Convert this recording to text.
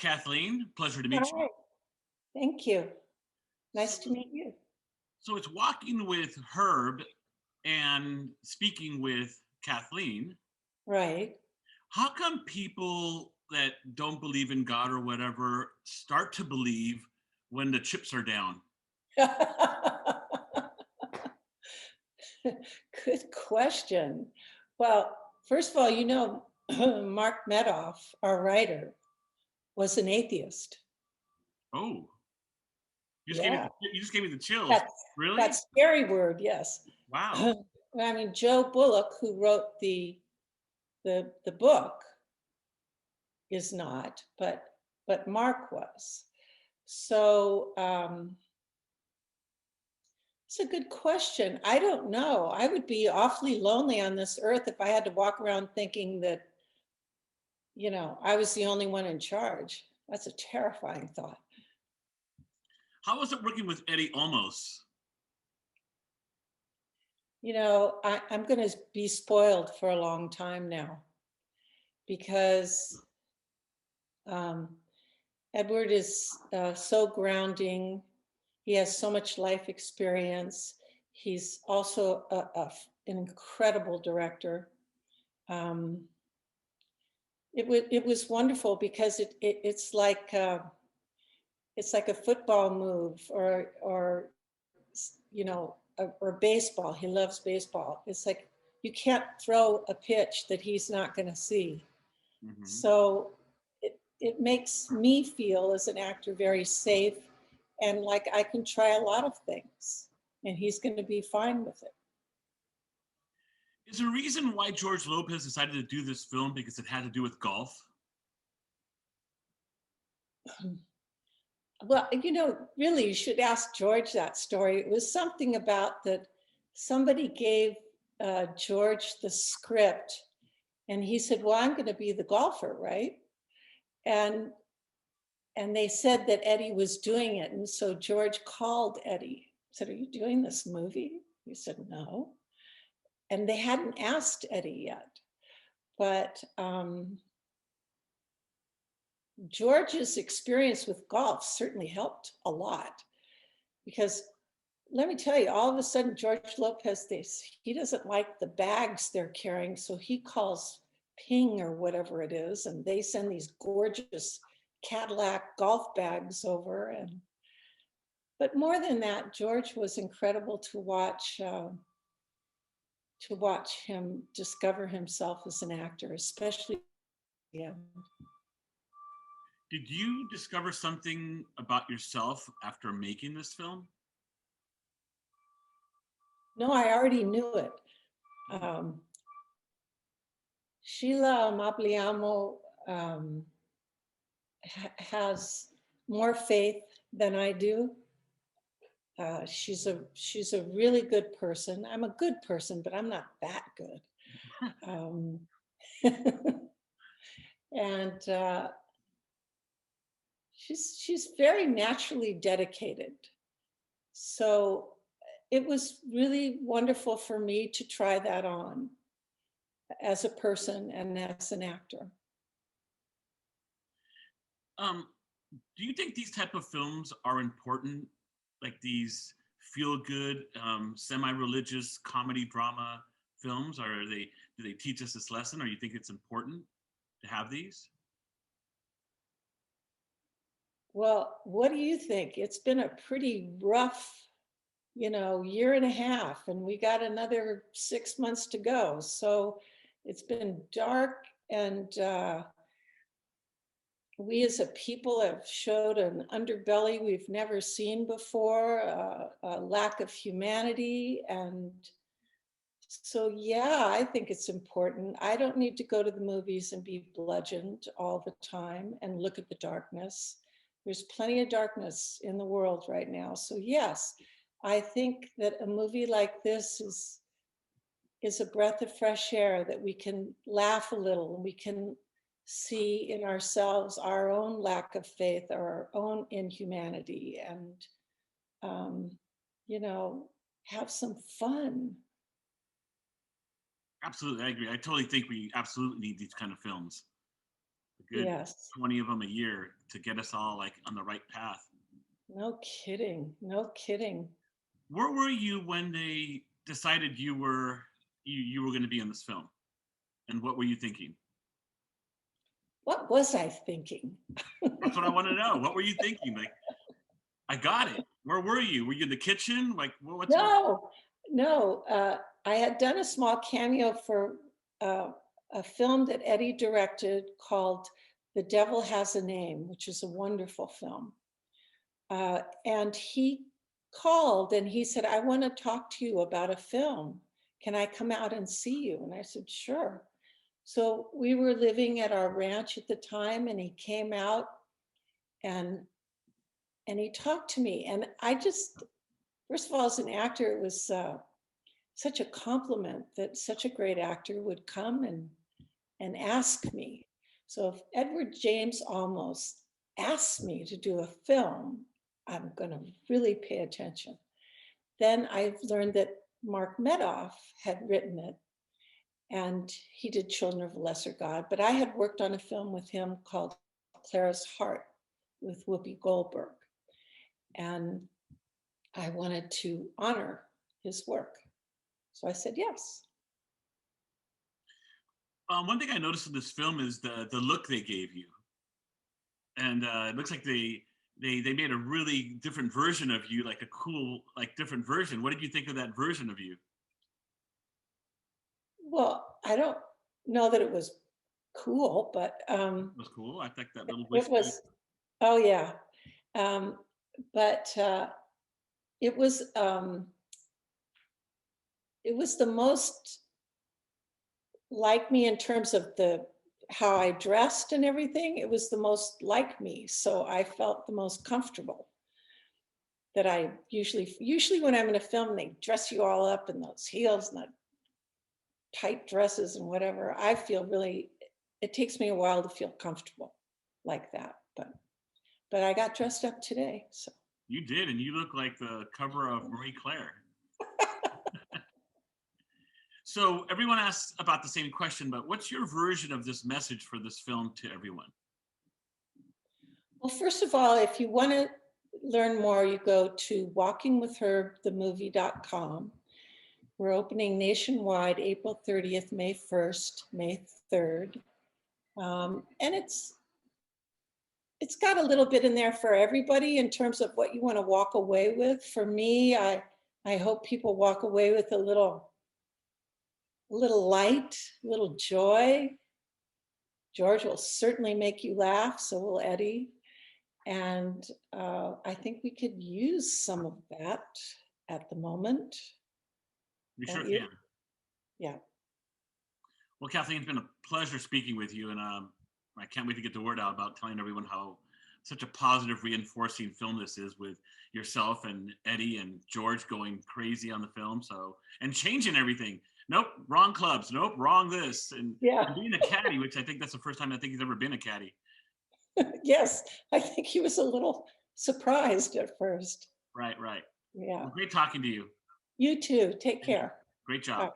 Kathleen. Pleasure to meet you. Hi, thank you. So, Nice to meet you. so it's walking with Herb and speaking with Kathleen. Right. How come people that don't believe in God or whatever start to believe when the chips are down? Good question. Well, first of all, Mark Medoff, our writer, was an atheist. Oh, Yeah, you just gave me the chills. that's Really? that scary word, yes. Wow. I mean, Joe Bullock, who wrote the book, is not, but Mark was. So it's a good question. I don't know. I would be awfully lonely on this earth if I had to walk around thinking that, I was the only one in charge. That's a terrifying thought. How was it working with Eddie Olmos? I'm going to be spoiled for a long time now because um, Edward is so grounding. He has so much life experience. He's also an incredible director. Um, it was wonderful because it's like a football move or baseball. He loves baseball. It's like you can't throw a pitch that he's not going to see. Hmm. So it makes me feel as an actor very safe and like I can try a lot of things and he's going to be fine with it. Is there a reason why George Lopez decided to do this film because it had to do with golf? Well, really, you should ask George that story. It was something about that somebody gave George the script, and he said, "Well, I'm going to be the golfer, right?" And and they said that Eddie was doing it, and so George called Eddie, said, "Are you doing this movie?" He said, "No," and they hadn't asked Eddie yet, but George's experience with golf certainly helped a lot because let me tell you, all of a sudden, George Lopez, he doesn't like the bags they're carrying. So he calls Ping or whatever it is, and they send these gorgeous Cadillac golf bags over. But more than that, George was incredible to watch him discover himself as an actor, especially. Yeah. Did you discover something about yourself after making this film? No, I already knew it. Um, Sheila Amable-Amo has more faith than I do. She's a really good person. I'm a good person, but I'm not that good. Um, and she's very naturally dedicated. So it was really wonderful for me to try that on as a person and as an actor. Um, do you think these type of films are important, like these feel-good, semi-religious comedy drama films? Or do they teach us this lesson, or you think it's important to have these? Well, what do you think? It's been a pretty rough, year and a half, and we got another 6 months to go. So it's been dark, and we as a people have showed an underbelly we've never seen before, a lack of humanity. And so, yeah, I think it's important. I don't need to go to the movies and be bludgeoned all the time and look at the darkness. There's plenty of darkness in the world right now. So, yes, I think that a movie like this is a breath of fresh air that we can laugh a little and we can see in ourselves our own lack of faith or our own inhumanity and um, you know have some fun. Absolutely, I agree. I totally think we absolutely need these kind of films. a good Yes. 20 of them a year to get us all like on the right path. No kidding. No kidding. Where were you when they decided you were going to be in this film, and what were you thinking? What was I thinking? That's what I want to know. What were you thinking? Like, I got it. Where were you? Were you in the kitchen? Like, what's going? No, no. I had done a small cameo for uh, a film that Eddie directed called The Devil Has a Name, which is a wonderful film. And he called and he said, I want to talk to you about a film. Can I come out and see you? And I said, sure. So we were living at our ranch at the time, and he came out and he talked to me. And I just, first of all, as an actor, it was such a compliment that such a great actor would come and ask me. So if Edward James Olmos asked me to do a film, I'm going to really pay attention. Then I've learned that Mark Medoff had written it, and he did Children of a Lesser God. But I had worked on a film with him called Clara's Heart with Whoopi Goldberg, and I wanted to honor his work. So I said yes. One thing I noticed in this film is the look they gave you, and it looks like they made a really different version of you, like a cool, like different version. What did you think of that version of you? Well, I don't know that it was cool, but It was cool. I think that little it whiskey. was, oh yeah. Um, but it was the most like me in terms of the how I dressed and everything. It was the most like me, so I felt the most comfortable. That I usually when I'm in a film, they dress you all up in those heels and the tight dresses and whatever. I feel really, it takes me a while to feel comfortable like that, but I got dressed up today, so. You did, and you look like the cover of Marie Claire. So everyone asks about the same question, but what's your version of this message for this film to everyone? Well, first of all, if you want to learn more, you go to walkingwithherthemovie.com. We're opening nationwide April 30th, May 1st, May 3rd. And it's got a little bit in there for everybody in terms of what you want to walk away with. For me, I hope people walk away with a little light, a little joy. George will certainly make you laugh, so will Eddie. And I think we could use some of that at the moment. We Don't sure you? can. Yeah. Well, Kathleen, it's been a pleasure speaking with you, and I can't wait to get the word out about telling everyone how such a positive, reinforcing film this is, with yourself and Eddie and George going crazy on the film, and changing everything. Nope, wrong clubs. Nope, wrong this, and Yeah. being a caddy, which I think that's the first time I think he's ever been a caddy. Yes, I think he was a little surprised at first. Right, right. Yeah. Well, great talking to you. You too. Take care. Great job. Bye.